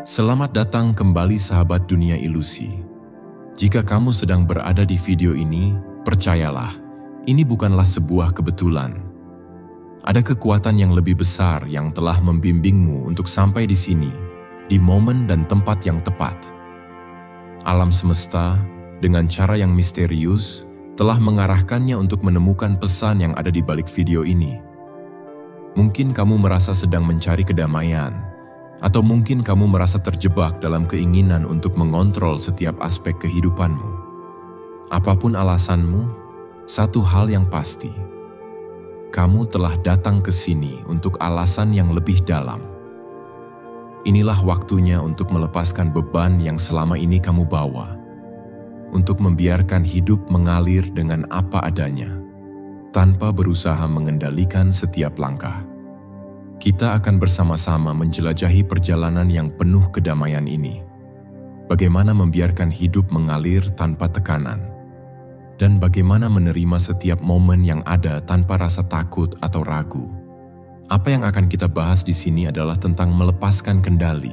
Selamat datang kembali sahabat dunia ilusi. Jika kamu sedang berada di video ini, percayalah, ini bukanlah sebuah kebetulan. Ada kekuatan yang lebih besar yang telah membimbingmu untuk sampai di sini, di momen dan tempat yang tepat. Alam semesta, dengan cara yang misterius, telah mengarahkannya untuk menemukan pesan yang ada di balik video ini. Mungkin kamu merasa sedang mencari kedamaian, atau mungkin kamu merasa terjebak dalam keinginan untuk mengontrol setiap aspek kehidupanmu. Apapun alasanmu, satu hal yang pasti, kamu telah datang ke sini untuk alasan yang lebih dalam. Inilah waktunya untuk melepaskan beban yang selama ini kamu bawa, untuk membiarkan hidup mengalir dengan apa adanya, tanpa berusaha mengendalikan setiap langkah. Kita akan bersama-sama menjelajahi perjalanan yang penuh kedamaian ini. Bagaimana membiarkan hidup mengalir tanpa tekanan, dan bagaimana menerima setiap momen yang ada tanpa rasa takut atau ragu. Apa yang akan kita bahas di sini adalah tentang melepaskan kendali,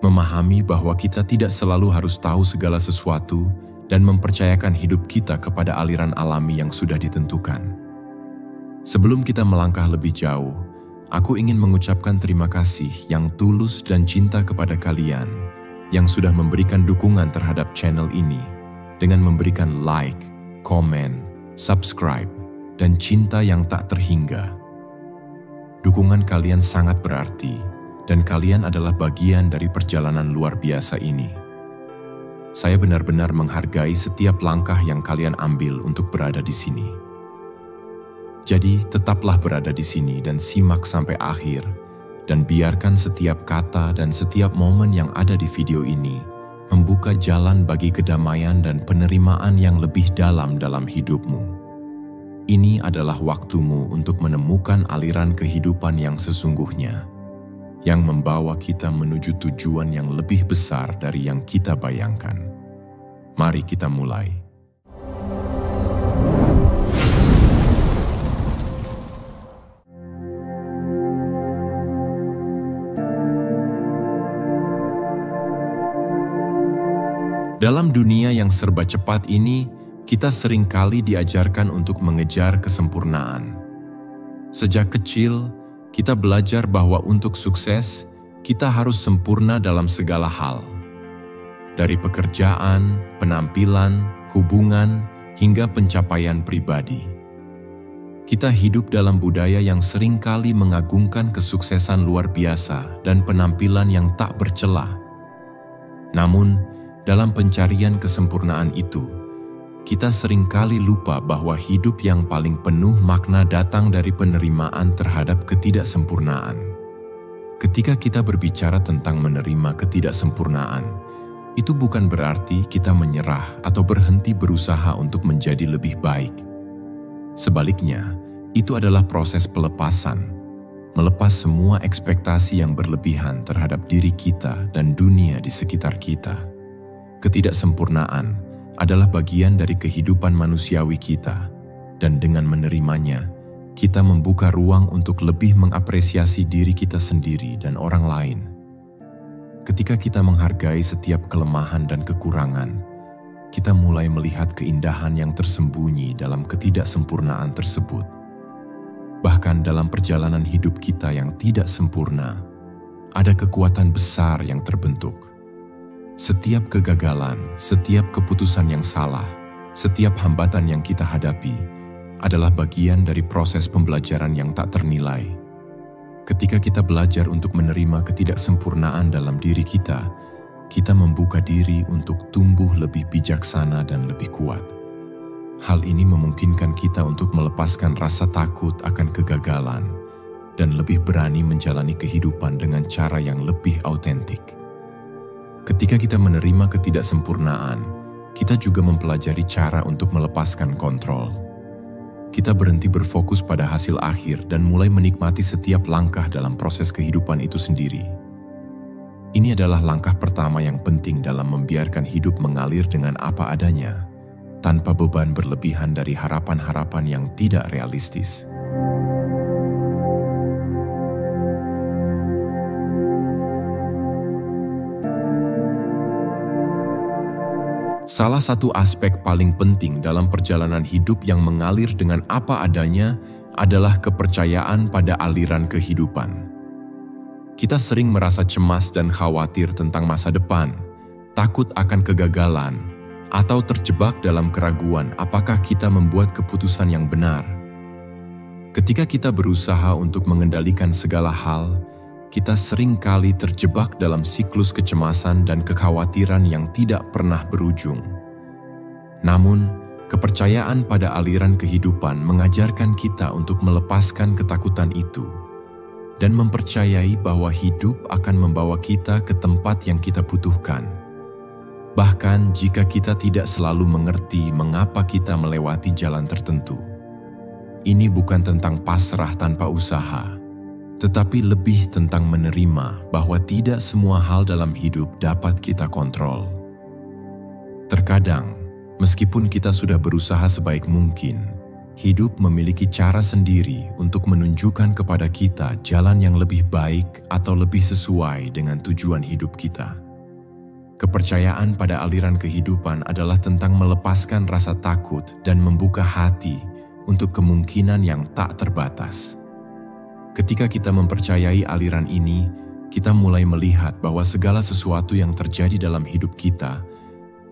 memahami bahwa kita tidak selalu harus tahu segala sesuatu, dan mempercayakan hidup kita kepada aliran alami yang sudah ditentukan. Sebelum kita melangkah lebih jauh, aku ingin mengucapkan terima kasih yang tulus dan cinta kepada kalian yang sudah memberikan dukungan terhadap channel ini dengan memberikan like, komen, subscribe, dan cinta yang tak terhingga. Dukungan kalian sangat berarti, dan kalian adalah bagian dari perjalanan luar biasa ini. Saya benar-benar menghargai setiap langkah yang kalian ambil untuk berada di sini. Jadi, tetaplah berada di sini dan simak sampai akhir, dan biarkan setiap kata dan setiap momen yang ada di video ini membuka jalan bagi kedamaian dan penerimaan yang lebih dalam hidupmu. Ini adalah waktumu untuk menemukan aliran kehidupan yang sesungguhnya, yang membawa kita menuju tujuan yang lebih besar dari yang kita bayangkan. Mari kita mulai. Dalam dunia yang serba cepat ini, kita seringkali diajarkan untuk mengejar kesempurnaan. Sejak kecil, kita belajar bahwa untuk sukses, kita harus sempurna dalam segala hal. Dari pekerjaan, penampilan, hubungan, hingga pencapaian pribadi. Kita hidup dalam budaya yang seringkali mengagungkan kesuksesan luar biasa dan penampilan yang tak bercelah. Namun, dalam pencarian kesempurnaan itu, kita seringkali lupa bahwa hidup yang paling penuh makna datang dari penerimaan terhadap ketidaksempurnaan. Ketika kita berbicara tentang menerima ketidaksempurnaan, itu bukan berarti kita menyerah atau berhenti berusaha untuk menjadi lebih baik. Sebaliknya, itu adalah proses pelepasan, melepas semua ekspektasi yang berlebihan terhadap diri kita dan dunia di sekitar kita. Ketidaksempurnaan adalah bagian dari kehidupan manusiawi kita, dan dengan menerimanya, kita membuka ruang untuk lebih mengapresiasi diri kita sendiri dan orang lain. Ketika kita menghargai setiap kelemahan dan kekurangan, kita mulai melihat keindahan yang tersembunyi dalam ketidaksempurnaan tersebut. Bahkan dalam perjalanan hidup kita yang tidak sempurna, ada kekuatan besar yang terbentuk. Setiap kegagalan, setiap keputusan yang salah, setiap hambatan yang kita hadapi adalah bagian dari proses pembelajaran yang tak ternilai. Ketika kita belajar untuk menerima ketidaksempurnaan dalam diri kita, kita membuka diri untuk tumbuh lebih bijaksana dan lebih kuat. Hal ini memungkinkan kita untuk melepaskan rasa takut akan kegagalan dan lebih berani menjalani kehidupan dengan cara yang lebih autentik. Ketika kita menerima ketidaksempurnaan, kita juga mempelajari cara untuk melepaskan kontrol. Kita berhenti berfokus pada hasil akhir dan mulai menikmati setiap langkah dalam proses kehidupan itu sendiri. Ini adalah langkah pertama yang penting dalam membiarkan hidup mengalir dengan apa adanya, tanpa beban berlebihan dari harapan-harapan yang tidak realistis. Salah satu aspek paling penting dalam perjalanan hidup yang mengalir dengan apa adanya adalah kepercayaan pada aliran kehidupan. Kita sering merasa cemas dan khawatir tentang masa depan, takut akan kegagalan, atau terjebak dalam keraguan apakah kita membuat keputusan yang benar. Ketika kita berusaha untuk mengendalikan segala hal, kita sering kali terjebak dalam siklus kecemasan dan kekhawatiran yang tidak pernah berujung. Namun, kepercayaan pada aliran kehidupan mengajarkan kita untuk melepaskan ketakutan itu dan mempercayai bahwa hidup akan membawa kita ke tempat yang kita butuhkan. Bahkan jika kita tidak selalu mengerti mengapa kita melewati jalan tertentu. Ini bukan tentang pasrah tanpa usaha, tetapi lebih tentang menerima bahwa tidak semua hal dalam hidup dapat kita kontrol. Terkadang, meskipun kita sudah berusaha sebaik mungkin, hidup memiliki cara sendiri untuk menunjukkan kepada kita jalan yang lebih baik atau lebih sesuai dengan tujuan hidup kita. Kepercayaan pada aliran kehidupan adalah tentang melepaskan rasa takut dan membuka hati untuk kemungkinan yang tak terbatas. Ketika kita mempercayai aliran ini, kita mulai melihat bahwa segala sesuatu yang terjadi dalam hidup kita,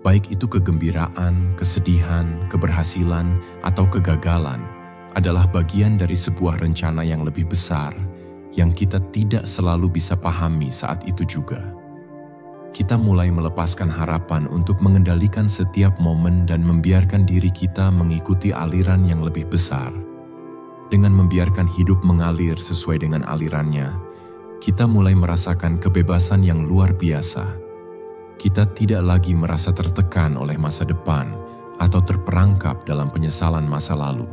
baik itu kegembiraan, kesedihan, keberhasilan, atau kegagalan, adalah bagian dari sebuah rencana yang lebih besar yang kita tidak selalu bisa pahami saat itu juga. Kita mulai melepaskan harapan untuk mengendalikan setiap momen dan membiarkan diri kita mengikuti aliran yang lebih besar. Dengan membiarkan hidup mengalir sesuai dengan alirannya, kita mulai merasakan kebebasan yang luar biasa. Kita tidak lagi merasa tertekan oleh masa depan atau terperangkap dalam penyesalan masa lalu.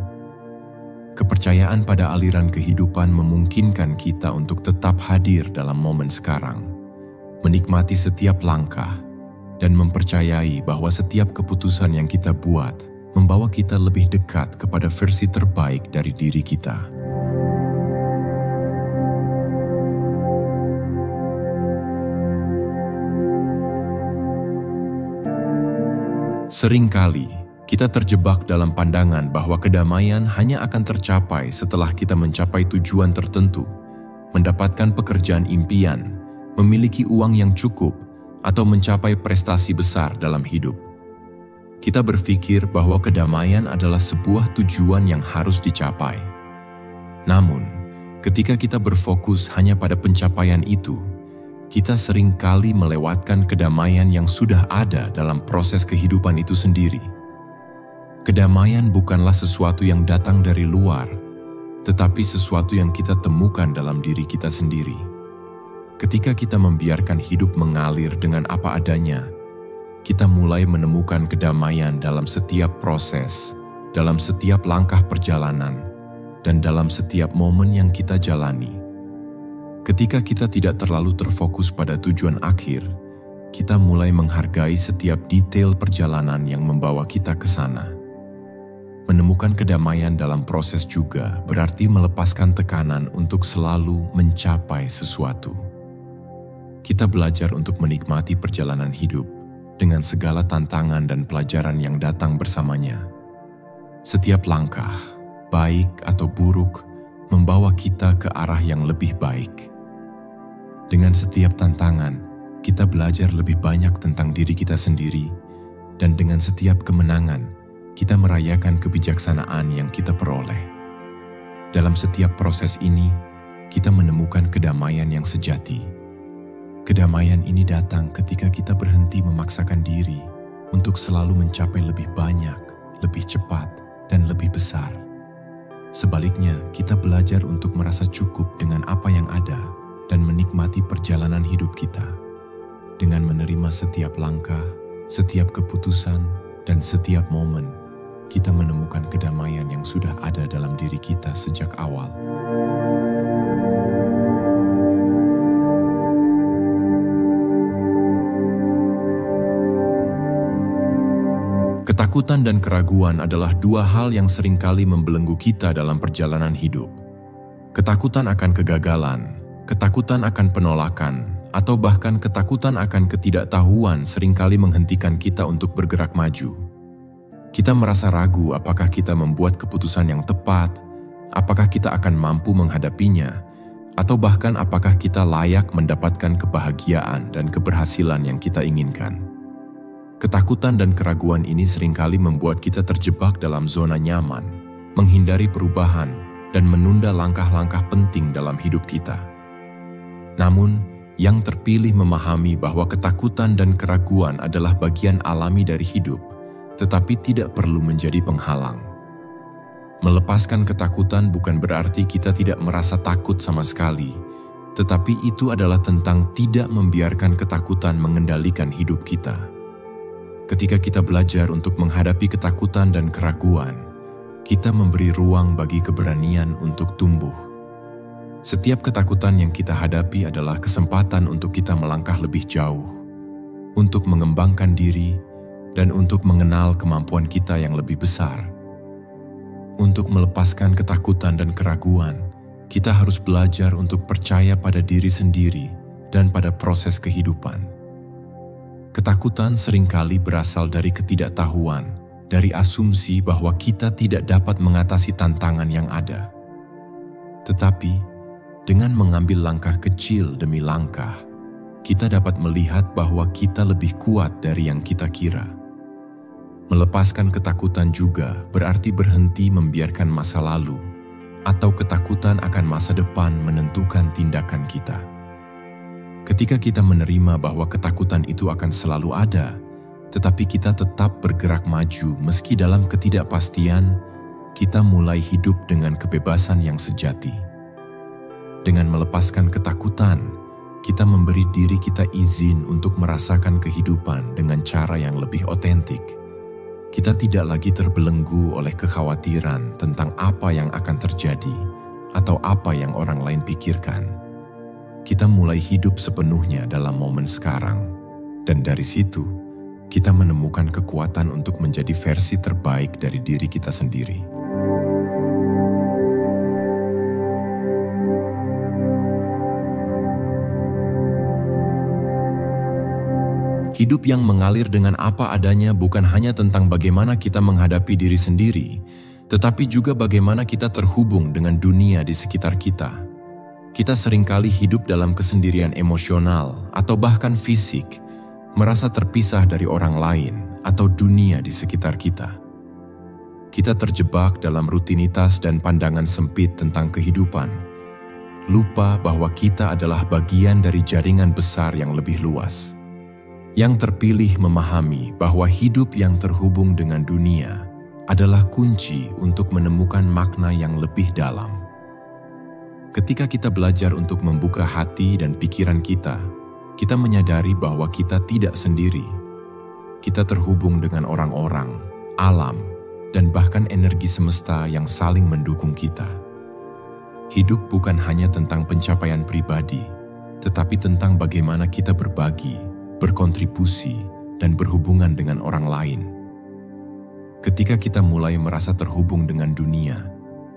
Kepercayaan pada aliran kehidupan memungkinkan kita untuk tetap hadir dalam momen sekarang, menikmati setiap langkah, dan mempercayai bahwa setiap keputusan yang kita buat membawa kita lebih dekat kepada versi terbaik dari diri kita. Seringkali, kita terjebak dalam pandangan bahwa kedamaian hanya akan tercapai setelah kita mencapai tujuan tertentu, mendapatkan pekerjaan impian, memiliki uang yang cukup, atau mencapai prestasi besar dalam hidup. Kita berpikir bahwa kedamaian adalah sebuah tujuan yang harus dicapai. Namun, ketika kita berfokus hanya pada pencapaian itu, kita sering kali melewatkan kedamaian yang sudah ada dalam proses kehidupan itu sendiri. Kedamaian bukanlah sesuatu yang datang dari luar, tetapi sesuatu yang kita temukan dalam diri kita sendiri. Ketika kita membiarkan hidup mengalir dengan apa adanya, kita mulai menemukan kedamaian dalam setiap proses, dalam setiap langkah perjalanan, dan dalam setiap momen yang kita jalani. Ketika kita tidak terlalu terfokus pada tujuan akhir, kita mulai menghargai setiap detail perjalanan yang membawa kita ke sana. Menemukan kedamaian dalam proses juga berarti melepaskan tekanan untuk selalu mencapai sesuatu. Kita belajar untuk menikmati perjalanan hidup dengan segala tantangan dan pelajaran yang datang bersamanya. Setiap langkah, baik atau buruk, membawa kita ke arah yang lebih baik. Dengan setiap tantangan, kita belajar lebih banyak tentang diri kita sendiri, dan dengan setiap kemenangan, kita merayakan kebijaksanaan yang kita peroleh. Dalam setiap proses ini, kita menemukan kedamaian yang sejati. Kedamaian ini datang ketika kita berhenti memaksakan diri untuk selalu mencapai lebih banyak, lebih cepat, dan lebih besar. Sebaliknya, kita belajar untuk merasa cukup dengan apa yang ada dan menikmati perjalanan hidup kita. Dengan menerima setiap langkah, setiap keputusan, dan setiap momen, kita menemukan kedamaian yang sudah ada dalam diri kita sejak awal. Ketakutan dan keraguan adalah dua hal yang seringkali membelenggu kita dalam perjalanan hidup. Ketakutan akan kegagalan, ketakutan akan penolakan, atau bahkan ketakutan akan ketidaktahuan seringkali menghentikan kita untuk bergerak maju. Kita merasa ragu apakah kita membuat keputusan yang tepat, apakah kita akan mampu menghadapinya, atau bahkan apakah kita layak mendapatkan kebahagiaan dan keberhasilan yang kita inginkan. Ketakutan dan keraguan ini seringkali membuat kita terjebak dalam zona nyaman, menghindari perubahan, dan menunda langkah-langkah penting dalam hidup kita. Namun, yang terpilih memahami bahwa ketakutan dan keraguan adalah bagian alami dari hidup, tetapi tidak perlu menjadi penghalang. Melepaskan ketakutan bukan berarti kita tidak merasa takut sama sekali, tetapi itu adalah tentang tidak membiarkan ketakutan mengendalikan hidup kita. Ketika kita belajar untuk menghadapi ketakutan dan keraguan, kita memberi ruang bagi keberanian untuk tumbuh. Setiap ketakutan yang kita hadapi adalah kesempatan untuk kita melangkah lebih jauh, untuk mengembangkan diri, dan untuk mengenal kemampuan kita yang lebih besar. Untuk melepaskan ketakutan dan keraguan, kita harus belajar untuk percaya pada diri sendiri dan pada proses kehidupan. Ketakutan seringkali berasal dari ketidaktahuan, dari asumsi bahwa kita tidak dapat mengatasi tantangan yang ada. Tetapi, dengan mengambil langkah kecil demi langkah, kita dapat melihat bahwa kita lebih kuat dari yang kita kira. Melepaskan ketakutan juga berarti berhenti membiarkan masa lalu atau ketakutan akan masa depan menentukan tindakan kita. Ketika kita menerima bahwa ketakutan itu akan selalu ada, tetapi kita tetap bergerak maju meski dalam ketidakpastian, kita mulai hidup dengan kebebasan yang sejati. Dengan melepaskan ketakutan, kita memberi diri kita izin untuk merasakan kehidupan dengan cara yang lebih otentik. Kita tidak lagi terbelenggu oleh kekhawatiran tentang apa yang akan terjadi atau apa yang orang lain pikirkan. Kita mulai hidup sepenuhnya dalam momen sekarang, dan dari situ kita menemukan kekuatan untuk menjadi versi terbaik dari diri kita sendiri. Hidup yang mengalir dengan apa adanya bukan hanya tentang bagaimana kita menghadapi diri sendiri, tetapi juga bagaimana kita terhubung dengan dunia di sekitar kita. Kita seringkali hidup dalam kesendirian emosional atau bahkan fisik, merasa terpisah dari orang lain atau dunia di sekitar kita. Kita terjebak dalam rutinitas dan pandangan sempit tentang kehidupan, lupa bahwa kita adalah bagian dari jaringan besar yang lebih luas. Yang terpilih memahami bahwa hidup yang terhubung dengan dunia adalah kunci untuk menemukan makna yang lebih dalam. Ketika kita belajar untuk membuka hati dan pikiran kita, kita menyadari bahwa kita tidak sendiri. Kita terhubung dengan orang-orang, alam, dan bahkan energi semesta yang saling mendukung kita. Hidup bukan hanya tentang pencapaian pribadi, tetapi tentang bagaimana kita berbagi, berkontribusi, dan berhubungan dengan orang lain. Ketika kita mulai merasa terhubung dengan dunia,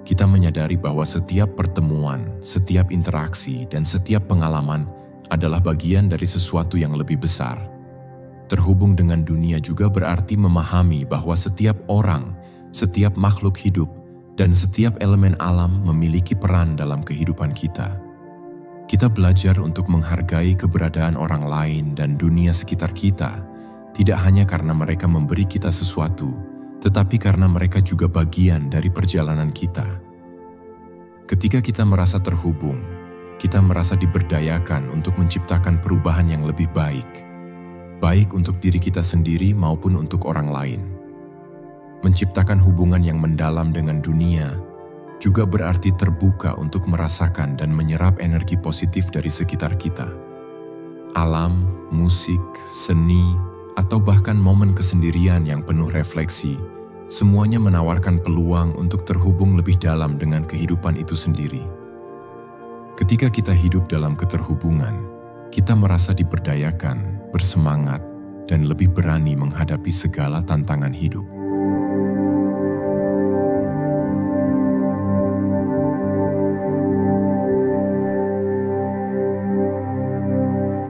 kita menyadari bahwa setiap pertemuan, setiap interaksi, dan setiap pengalaman adalah bagian dari sesuatu yang lebih besar. Terhubung dengan dunia juga berarti memahami bahwa setiap orang, setiap makhluk hidup, dan setiap elemen alam memiliki peran dalam kehidupan kita. Kita belajar untuk menghargai keberadaan orang lain dan dunia sekitar kita, tidak hanya karena mereka memberi kita sesuatu, tetapi karena mereka juga bagian dari perjalanan kita. Ketika kita merasa terhubung, kita merasa diberdayakan untuk menciptakan perubahan yang lebih baik, baik untuk diri kita sendiri maupun untuk orang lain. Menciptakan hubungan yang mendalam dengan dunia juga berarti terbuka untuk merasakan dan menyerap energi positif dari sekitar kita. Alam, musik, seni, atau bahkan momen kesendirian yang penuh refleksi, semuanya menawarkan peluang untuk terhubung lebih dalam dengan kehidupan itu sendiri. Ketika kita hidup dalam keterhubungan, kita merasa diberdayakan, bersemangat, dan lebih berani menghadapi segala tantangan hidup.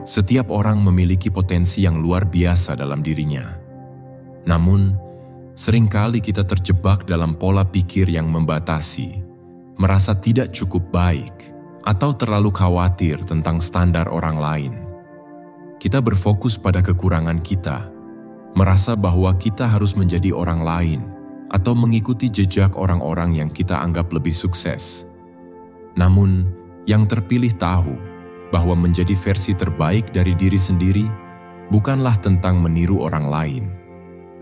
Setiap orang memiliki potensi yang luar biasa dalam dirinya. Namun, seringkali kita terjebak dalam pola pikir yang membatasi, merasa tidak cukup baik, atau terlalu khawatir tentang standar orang lain. Kita berfokus pada kekurangan kita, merasa bahwa kita harus menjadi orang lain atau mengikuti jejak orang-orang yang kita anggap lebih sukses. Namun, yang terpilih tahu bahwa menjadi versi terbaik dari diri sendiri bukanlah tentang meniru orang lain,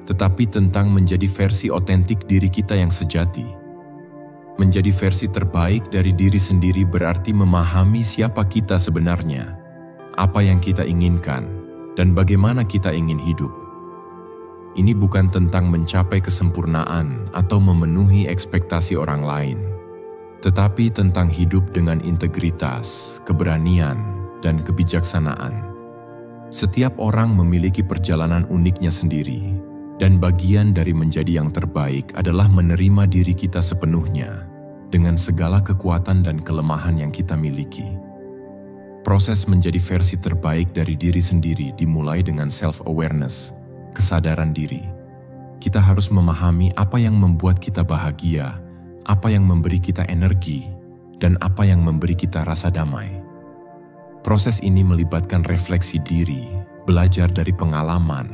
tetapi tentang menjadi versi otentik diri kita yang sejati. Menjadi versi terbaik dari diri sendiri berarti memahami siapa kita sebenarnya, apa yang kita inginkan, dan bagaimana kita ingin hidup. Ini bukan tentang mencapai kesempurnaan atau memenuhi ekspektasi orang lain, tetapi tentang hidup dengan integritas, keberanian, dan kebijaksanaan. Setiap orang memiliki perjalanan uniknya sendiri, dan bagian dari menjadi yang terbaik adalah menerima diri kita sepenuhnya, dengan segala kekuatan dan kelemahan yang kita miliki. Proses menjadi versi terbaik dari diri sendiri dimulai dengan self-awareness, kesadaran diri. Kita harus memahami apa yang membuat kita bahagia, apa yang memberi kita energi, dan apa yang memberi kita rasa damai. Proses ini melibatkan refleksi diri, belajar dari pengalaman,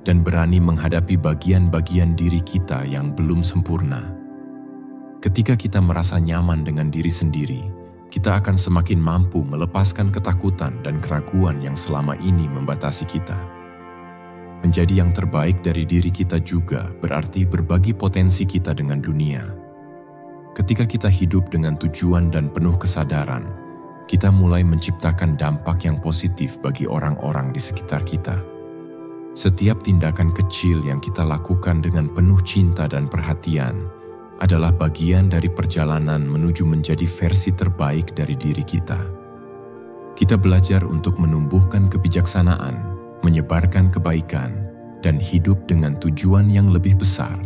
dan berani menghadapi bagian-bagian diri kita yang belum sempurna. Ketika kita merasa nyaman dengan diri sendiri, kita akan semakin mampu melepaskan ketakutan dan keraguan yang selama ini membatasi kita. Menjadi yang terbaik dari diri kita juga berarti berbagi potensi kita dengan dunia. Ketika kita hidup dengan tujuan dan penuh kesadaran, kita mulai menciptakan dampak yang positif bagi orang-orang di sekitar kita. Setiap tindakan kecil yang kita lakukan dengan penuh cinta dan perhatian adalah bagian dari perjalanan menuju menjadi versi terbaik dari diri kita. Kita belajar untuk menumbuhkan kebijaksanaan, menyebarkan kebaikan, dan hidup dengan tujuan yang lebih besar.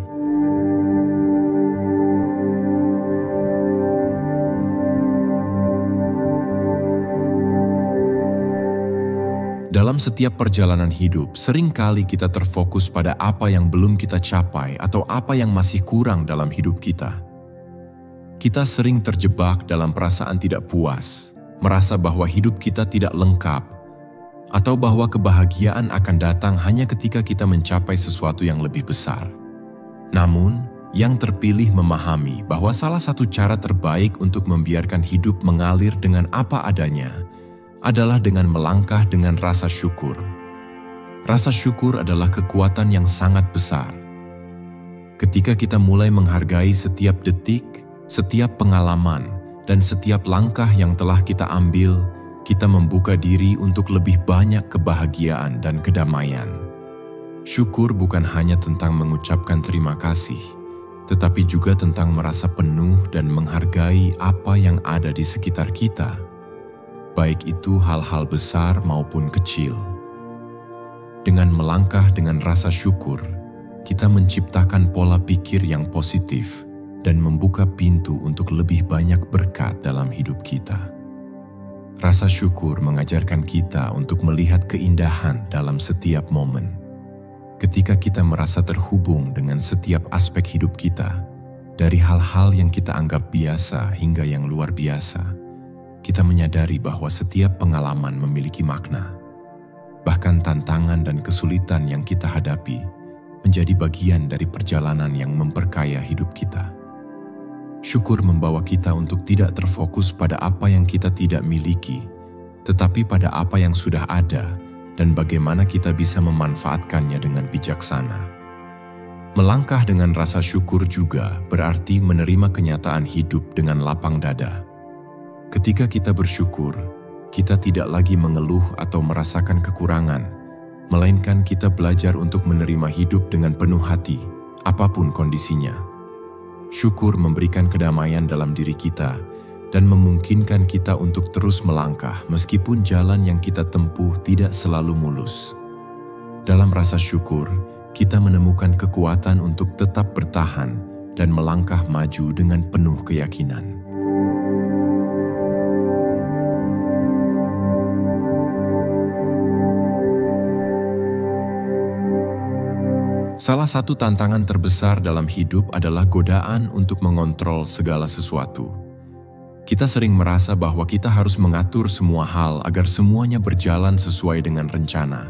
Dalam setiap perjalanan hidup, seringkali kita terfokus pada apa yang belum kita capai atau apa yang masih kurang dalam hidup kita. Kita sering terjebak dalam perasaan tidak puas, merasa bahwa hidup kita tidak lengkap, atau bahwa kebahagiaan akan datang hanya ketika kita mencapai sesuatu yang lebih besar. Namun, yang terpilih memahami bahwa salah satu cara terbaik untuk membiarkan hidup mengalir dengan apa adanya adalah dengan melangkah dengan rasa syukur. Rasa syukur adalah kekuatan yang sangat besar. Ketika kita mulai menghargai setiap detik, setiap pengalaman, dan setiap langkah yang telah kita ambil, kita membuka diri untuk lebih banyak kebahagiaan dan kedamaian. Syukur bukan hanya tentang mengucapkan terima kasih, tetapi juga tentang merasa penuh dan menghargai apa yang ada di sekitar kita, baik itu hal-hal besar maupun kecil. Dengan melangkah dengan rasa syukur, kita menciptakan pola pikir yang positif dan membuka pintu untuk lebih banyak berkat dalam hidup kita. Rasa syukur mengajarkan kita untuk melihat keindahan dalam setiap momen. Ketika kita merasa terhubung dengan setiap aspek hidup kita, dari hal-hal yang kita anggap biasa hingga yang luar biasa, kita menyadari bahwa setiap pengalaman memiliki makna. Bahkan tantangan dan kesulitan yang kita hadapi menjadi bagian dari perjalanan yang memperkaya hidup kita. Syukur membawa kita untuk tidak terfokus pada apa yang kita tidak miliki, tetapi pada apa yang sudah ada dan bagaimana kita bisa memanfaatkannya dengan bijaksana. Melangkah dengan rasa syukur juga berarti menerima kenyataan hidup dengan lapang dada. Ketika kita bersyukur, kita tidak lagi mengeluh atau merasakan kekurangan, melainkan kita belajar untuk menerima hidup dengan penuh hati, apapun kondisinya. Syukur memberikan kedamaian dalam diri kita dan memungkinkan kita untuk terus melangkah meskipun jalan yang kita tempuh tidak selalu mulus. Dalam rasa syukur, kita menemukan kekuatan untuk tetap bertahan dan melangkah maju dengan penuh keyakinan. Salah satu tantangan terbesar dalam hidup adalah godaan untuk mengontrol segala sesuatu. Kita sering merasa bahwa kita harus mengatur semua hal agar semuanya berjalan sesuai dengan rencana.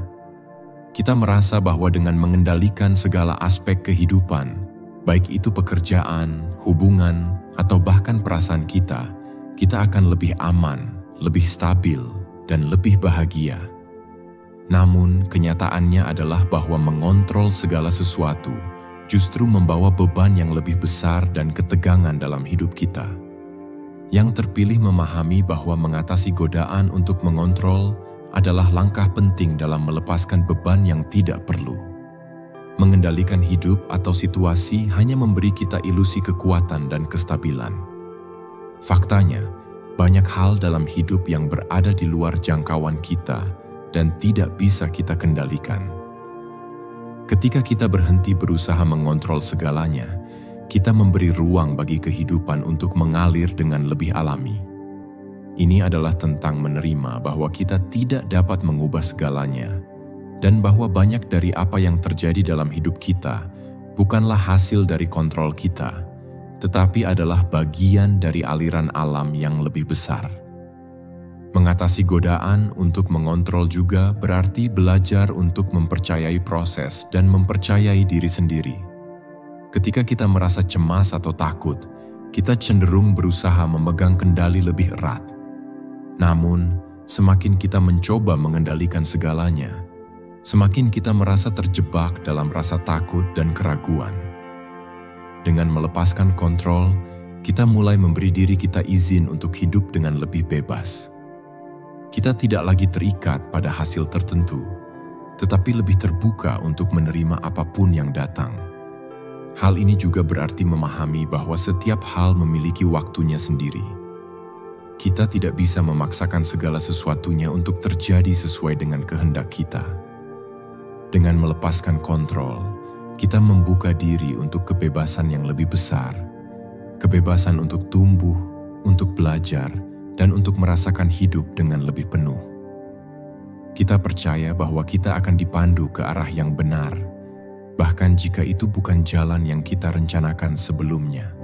Kita merasa bahwa dengan mengendalikan segala aspek kehidupan, baik itu pekerjaan, hubungan, atau bahkan perasaan kita akan lebih aman, lebih stabil, dan lebih bahagia. Namun, kenyataannya adalah bahwa mengontrol segala sesuatu justru membawa beban yang lebih besar dan ketegangan dalam hidup kita. Yang terpilih memahami bahwa mengatasi godaan untuk mengontrol adalah langkah penting dalam melepaskan beban yang tidak perlu. Mengendalikan hidup atau situasi hanya memberi kita ilusi kekuatan dan kestabilan. Faktanya, banyak hal dalam hidup yang berada di luar jangkauan kita dan tidak bisa kita kendalikan. Ketika kita berhenti berusaha mengontrol segalanya, kita memberi ruang bagi kehidupan untuk mengalir dengan lebih alami. Ini adalah tentang menerima bahwa kita tidak dapat mengubah segalanya, dan bahwa banyak dari apa yang terjadi dalam hidup kita bukanlah hasil dari kontrol kita, tetapi adalah bagian dari aliran alam yang lebih besar. Mengatasi godaan untuk mengontrol juga berarti belajar untuk mempercayai proses dan mempercayai diri sendiri. Ketika kita merasa cemas atau takut, kita cenderung berusaha memegang kendali lebih erat. Namun, semakin kita mencoba mengendalikan segalanya, semakin kita merasa terjebak dalam rasa takut dan keraguan. Dengan melepaskan kontrol, kita mulai memberi diri kita izin untuk hidup dengan lebih bebas. Kita tidak lagi terikat pada hasil tertentu, tetapi lebih terbuka untuk menerima apapun yang datang. Hal ini juga berarti memahami bahwa setiap hal memiliki waktunya sendiri. Kita tidak bisa memaksakan segala sesuatunya untuk terjadi sesuai dengan kehendak kita. Dengan melepaskan kontrol, kita membuka diri untuk kebebasan yang lebih besar, kebebasan untuk tumbuh, untuk belajar, dan untuk merasakan hidup dengan lebih penuh. Kita percaya bahwa kita akan dipandu ke arah yang benar, bahkan jika itu bukan jalan yang kita rencanakan sebelumnya.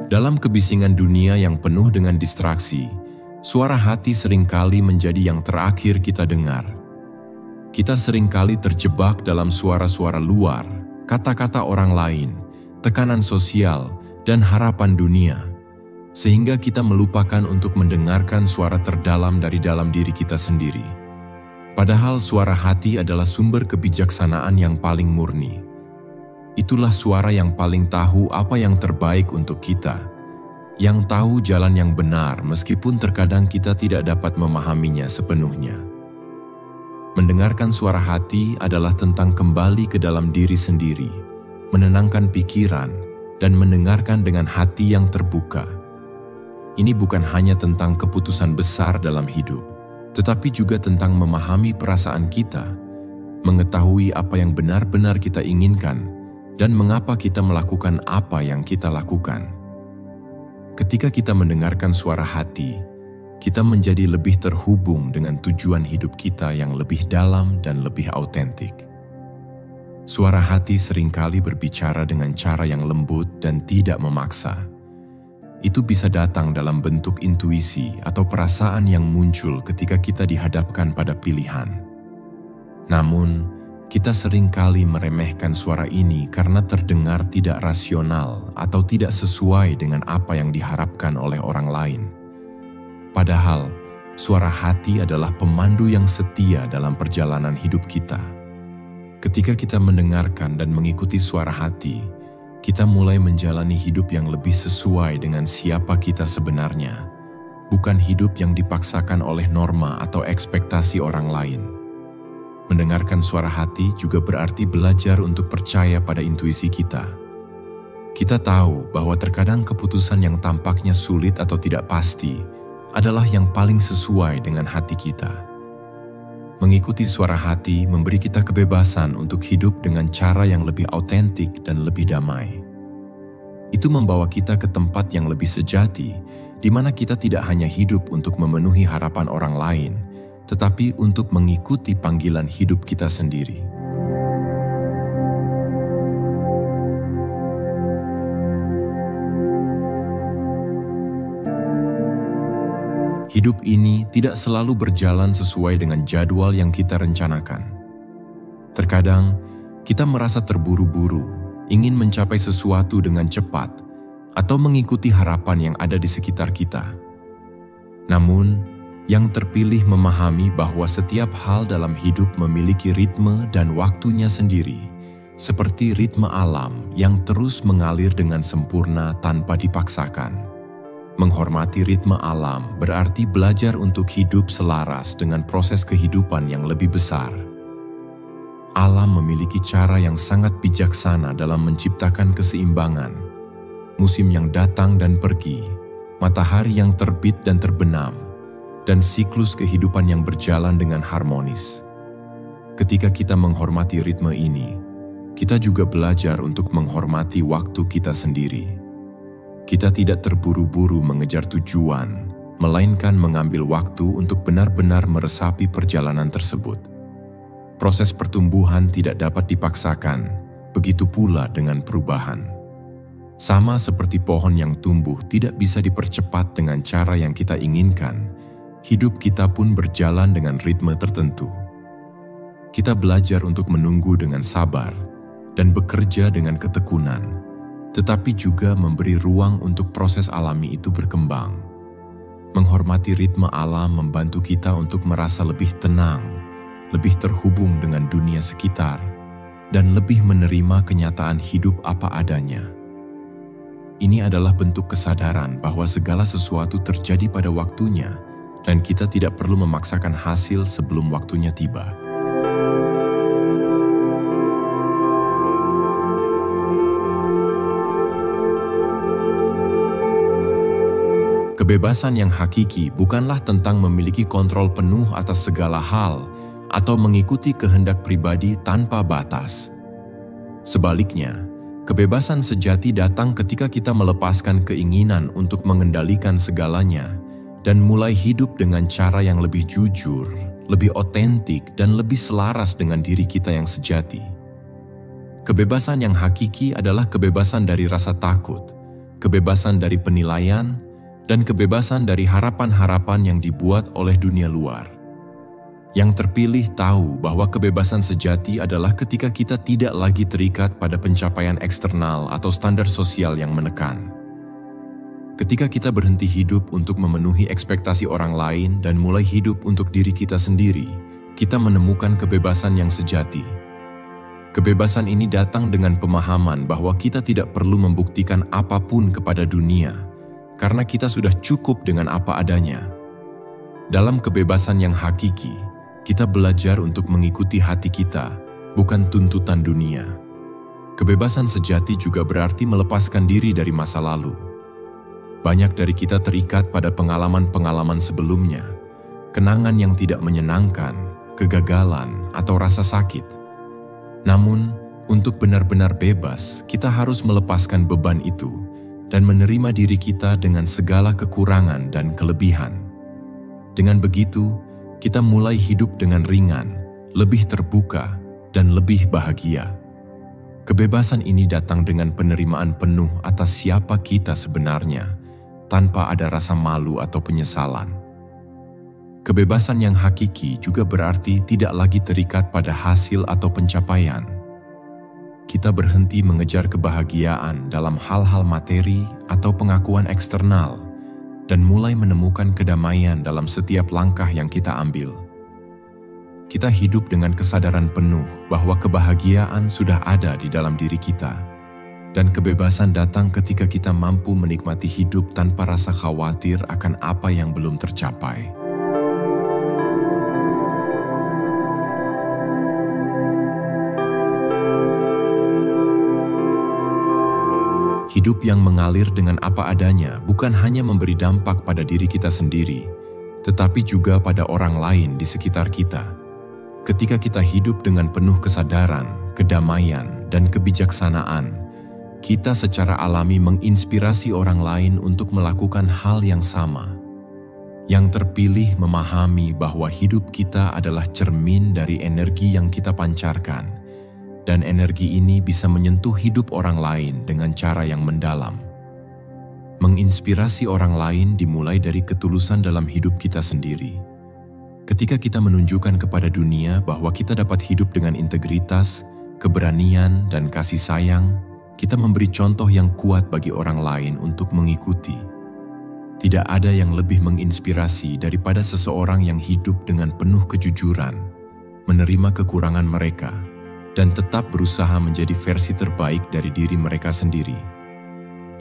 Dalam kebisingan dunia yang penuh dengan distraksi, suara hati seringkali menjadi yang terakhir kita dengar. Kita seringkali terjebak dalam suara-suara luar, kata-kata orang lain, tekanan sosial, dan harapan dunia, sehingga kita melupakan untuk mendengarkan suara terdalam dari dalam diri kita sendiri. Padahal suara hati adalah sumber kebijaksanaan yang paling murni. Itulah suara yang paling tahu apa yang terbaik untuk kita, yang tahu jalan yang benar meskipun terkadang kita tidak dapat memahaminya sepenuhnya. Mendengarkan suara hati adalah tentang kembali ke dalam diri sendiri, menenangkan pikiran, dan mendengarkan dengan hati yang terbuka. Ini bukan hanya tentang keputusan besar dalam hidup, tetapi juga tentang memahami perasaan kita, mengetahui apa yang benar-benar kita inginkan, dan mengapa kita melakukan apa yang kita lakukan. Ketika kita mendengarkan suara hati, kita menjadi lebih terhubung dengan tujuan hidup kita yang lebih dalam dan lebih autentik. Suara hati seringkali berbicara dengan cara yang lembut dan tidak memaksa. Itu bisa datang dalam bentuk intuisi atau perasaan yang muncul ketika kita dihadapkan pada pilihan. Namun, kita seringkali meremehkan suara ini karena terdengar tidak rasional atau tidak sesuai dengan apa yang diharapkan oleh orang lain. Padahal, suara hati adalah pemandu yang setia dalam perjalanan hidup kita. Ketika kita mendengarkan dan mengikuti suara hati, kita mulai menjalani hidup yang lebih sesuai dengan siapa kita sebenarnya, bukan hidup yang dipaksakan oleh norma atau ekspektasi orang lain. Mendengarkan suara hati juga berarti belajar untuk percaya pada intuisi kita. Kita tahu bahwa terkadang keputusan yang tampaknya sulit atau tidak pasti adalah yang paling sesuai dengan hati kita. Mengikuti suara hati memberi kita kebebasan untuk hidup dengan cara yang lebih autentik dan lebih damai. Itu membawa kita ke tempat yang lebih sejati, di mana kita tidak hanya hidup untuk memenuhi harapan orang lain, tetapi untuk mengikuti panggilan hidup kita sendiri. Hidup ini tidak selalu berjalan sesuai dengan jadwal yang kita rencanakan. Terkadang, kita merasa terburu-buru, ingin mencapai sesuatu dengan cepat, atau mengikuti harapan yang ada di sekitar kita. Namun, yang terpilih memahami bahwa setiap hal dalam hidup memiliki ritme dan waktunya sendiri, seperti ritme alam yang terus mengalir dengan sempurna tanpa dipaksakan. Menghormati ritme alam berarti belajar untuk hidup selaras dengan proses kehidupan yang lebih besar. Alam memiliki cara yang sangat bijaksana dalam menciptakan keseimbangan, musim yang datang dan pergi, matahari yang terbit dan terbenam, dan siklus kehidupan yang berjalan dengan harmonis. Ketika kita menghormati ritme ini, kita juga belajar untuk menghormati waktu kita sendiri. Kita tidak terburu-buru mengejar tujuan, melainkan mengambil waktu untuk benar-benar meresapi perjalanan tersebut. Proses pertumbuhan tidak dapat dipaksakan, begitu pula dengan perubahan. Sama seperti pohon yang tumbuh tidak bisa dipercepat dengan cara yang kita inginkan, hidup kita pun berjalan dengan ritme tertentu. Kita belajar untuk menunggu dengan sabar dan bekerja dengan ketekunan, tetapi juga memberi ruang untuk proses alami itu berkembang. Menghormati ritme alam membantu kita untuk merasa lebih tenang, lebih terhubung dengan dunia sekitar, dan lebih menerima kenyataan hidup apa adanya. Ini adalah bentuk kesadaran bahwa segala sesuatu terjadi pada waktunya, dan kita tidak perlu memaksakan hasil sebelum waktunya tiba. Kebebasan yang hakiki bukanlah tentang memiliki kontrol penuh atas segala hal atau mengikuti kehendak pribadi tanpa batas. Sebaliknya, kebebasan sejati datang ketika kita melepaskan keinginan untuk mengendalikan segalanya dan mulai hidup dengan cara yang lebih jujur, lebih otentik, dan lebih selaras dengan diri kita yang sejati. Kebebasan yang hakiki adalah kebebasan dari rasa takut, kebebasan dari penilaian, dan kebebasan dari harapan-harapan yang dibuat oleh dunia luar. Yang terpilih tahu bahwa kebebasan sejati adalah ketika kita tidak lagi terikat pada pencapaian eksternal atau standar sosial yang menekan. Ketika kita berhenti hidup untuk memenuhi ekspektasi orang lain dan mulai hidup untuk diri kita sendiri, kita menemukan kebebasan yang sejati. Kebebasan ini datang dengan pemahaman bahwa kita tidak perlu membuktikan apapun kepada dunia, karena kita sudah cukup dengan apa adanya. Dalam kebebasan yang hakiki, kita belajar untuk mengikuti hati kita, bukan tuntutan dunia. Kebebasan sejati juga berarti melepaskan diri dari masa lalu. Banyak dari kita terikat pada pengalaman-pengalaman sebelumnya, kenangan yang tidak menyenangkan, kegagalan, atau rasa sakit. Namun, untuk benar-benar bebas, kita harus melepaskan beban itu dan menerima diri kita dengan segala kekurangan dan kelebihan. Dengan begitu, kita mulai hidup dengan ringan, lebih terbuka, dan lebih bahagia. Kebebasan ini datang dengan penerimaan penuh atas siapa kita sebenarnya, tanpa ada rasa malu atau penyesalan. Kebebasan yang hakiki juga berarti tidak lagi terikat pada hasil atau pencapaian. Kita berhenti mengejar kebahagiaan dalam hal-hal materi atau pengakuan eksternal dan mulai menemukan kedamaian dalam setiap langkah yang kita ambil. Kita hidup dengan kesadaran penuh bahwa kebahagiaan sudah ada di dalam diri kita, dan kebebasan datang ketika kita mampu menikmati hidup tanpa rasa khawatir akan apa yang belum tercapai. Hidup yang mengalir dengan apa adanya bukan hanya memberi dampak pada diri kita sendiri, tetapi juga pada orang lain di sekitar kita. Ketika kita hidup dengan penuh kesadaran, kedamaian, dan kebijaksanaan, kita secara alami menginspirasi orang lain untuk melakukan hal yang sama. Yang terpilih memahami bahwa hidup kita adalah cermin dari energi yang kita pancarkan, dan energi ini bisa menyentuh hidup orang lain dengan cara yang mendalam. Menginspirasi orang lain dimulai dari ketulusan dalam hidup kita sendiri. Ketika kita menunjukkan kepada dunia bahwa kita dapat hidup dengan integritas, keberanian, dan kasih sayang, kita memberi contoh yang kuat bagi orang lain untuk mengikuti. Tidak ada yang lebih menginspirasi daripada seseorang yang hidup dengan penuh kejujuran, menerima kekurangan mereka, dan tetap berusaha menjadi versi terbaik dari diri mereka sendiri.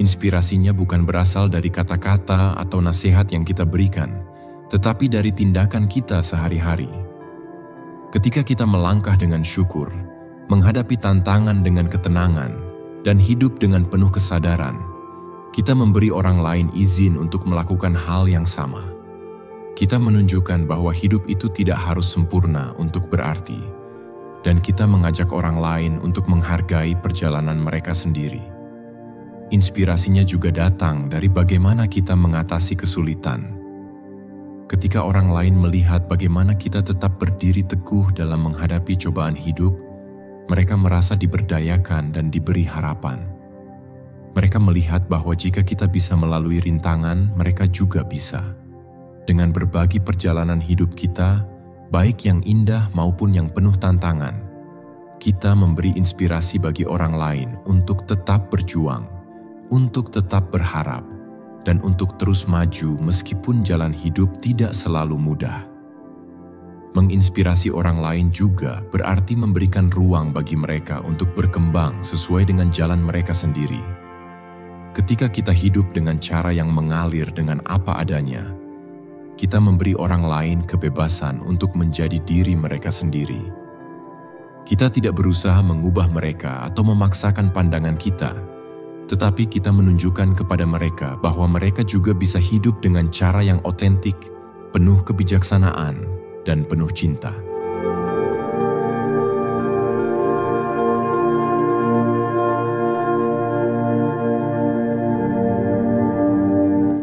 Inspirasinya bukan berasal dari kata-kata atau nasihat yang kita berikan, tetapi dari tindakan kita sehari-hari. Ketika kita melangkah dengan syukur, menghadapi tantangan dengan ketenangan, dan hidup dengan penuh kesadaran, kita memberi orang lain izin untuk melakukan hal yang sama. Kita menunjukkan bahwa hidup itu tidak harus sempurna untuk berarti, dan kita mengajak orang lain untuk menghargai perjalanan mereka sendiri. Inspirasinya juga datang dari bagaimana kita mengatasi kesulitan. Ketika orang lain melihat bagaimana kita tetap berdiri teguh dalam menghadapi cobaan hidup, mereka merasa diberdayakan dan diberi harapan. Mereka melihat bahwa jika kita bisa melalui rintangan, mereka juga bisa. Dengan berbagi perjalanan hidup kita, baik yang indah maupun yang penuh tantangan, kita memberi inspirasi bagi orang lain untuk tetap berjuang, untuk tetap berharap, dan untuk terus maju meskipun jalan hidup tidak selalu mudah. Menginspirasi orang lain juga berarti memberikan ruang bagi mereka untuk berkembang sesuai dengan jalan mereka sendiri. Ketika kita hidup dengan cara yang mengalir dengan apa adanya, kita memberi orang lain kebebasan untuk menjadi diri mereka sendiri. Kita tidak berusaha mengubah mereka atau memaksakan pandangan kita, tetapi kita menunjukkan kepada mereka bahwa mereka juga bisa hidup dengan cara yang otentik, penuh kebijaksanaan, dan penuh cinta.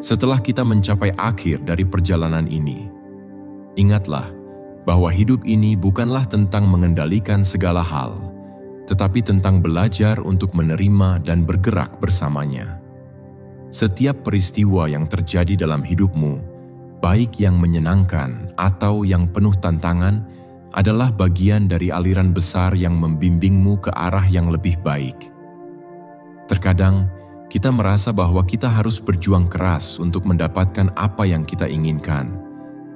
Setelah kita mencapai akhir dari perjalanan ini, ingatlah bahwa hidup ini bukanlah tentang mengendalikan segala hal, tetapi tentang belajar untuk menerima dan bergerak bersamanya. Setiap peristiwa yang terjadi dalam hidupmu, baik yang menyenangkan atau yang penuh tantangan, adalah bagian dari aliran besar yang membimbingmu ke arah yang lebih baik. Terkadang, kita merasa bahwa kita harus berjuang keras untuk mendapatkan apa yang kita inginkan.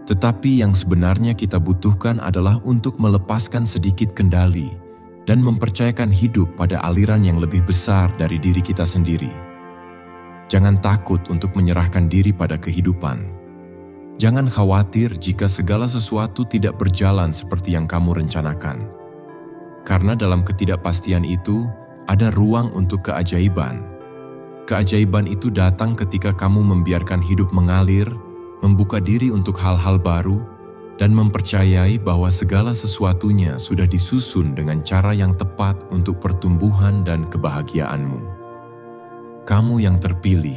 Tetapi yang sebenarnya kita butuhkan adalah untuk melepaskan sedikit kendali dan mempercayakan hidup pada aliran yang lebih besar dari diri kita sendiri. Jangan takut untuk menyerahkan diri pada kehidupan. Jangan khawatir jika segala sesuatu tidak berjalan seperti yang kamu rencanakan. Karena dalam ketidakpastian itu, ada ruang untuk keajaiban. Keajaiban itu datang ketika kamu membiarkan hidup mengalir, membuka diri untuk hal-hal baru, dan mempercayai bahwa segala sesuatunya sudah disusun dengan cara yang tepat untuk pertumbuhan dan kebahagiaanmu. Kamu yang terpilih,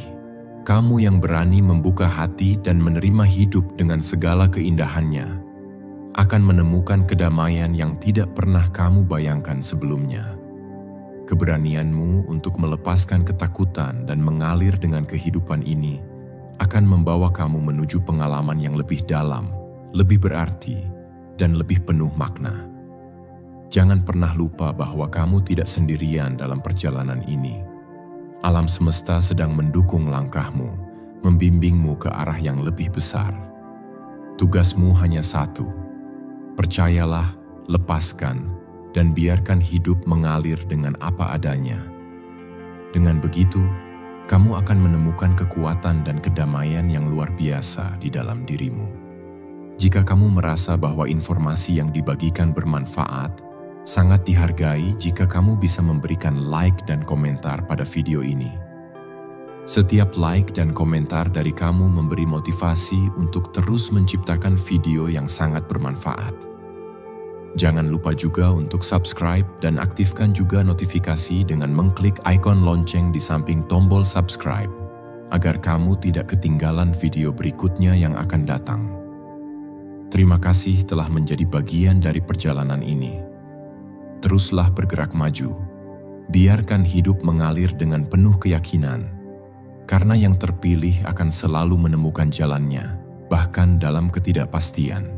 kamu yang berani membuka hati dan menerima hidup dengan segala keindahannya, akan menemukan kedamaian yang tidak pernah kamu bayangkan sebelumnya. Keberanianmu untuk melepaskan ketakutan dan mengalir dengan kehidupan ini akan membawa kamu menuju pengalaman yang lebih dalam, lebih berarti, dan lebih penuh makna. Jangan pernah lupa bahwa kamu tidak sendirian dalam perjalanan ini. Alam semesta sedang mendukung langkahmu, membimbingmu ke arah yang lebih besar. Tugasmu hanya satu: percayalah, lepaskan, dan biarkan hidup mengalir dengan apa adanya. Dengan begitu, kamu akan menemukan kekuatan dan kedamaian yang luar biasa di dalam dirimu. Jika kamu merasa bahwa informasi yang dibagikan bermanfaat, sangat dihargai jika kamu bisa memberikan like dan komentar pada video ini. Setiap like dan komentar dari kamu memberi motivasi untuk terus menciptakan video yang sangat bermanfaat. Jangan lupa juga untuk subscribe dan aktifkan juga notifikasi dengan mengklik ikon lonceng di samping tombol subscribe, agar kamu tidak ketinggalan video berikutnya yang akan datang. Terima kasih telah menjadi bagian dari perjalanan ini. Teruslah bergerak maju, biarkan hidup mengalir dengan penuh keyakinan, karena yang terpilih akan selalu menemukan jalannya, bahkan dalam ketidakpastian.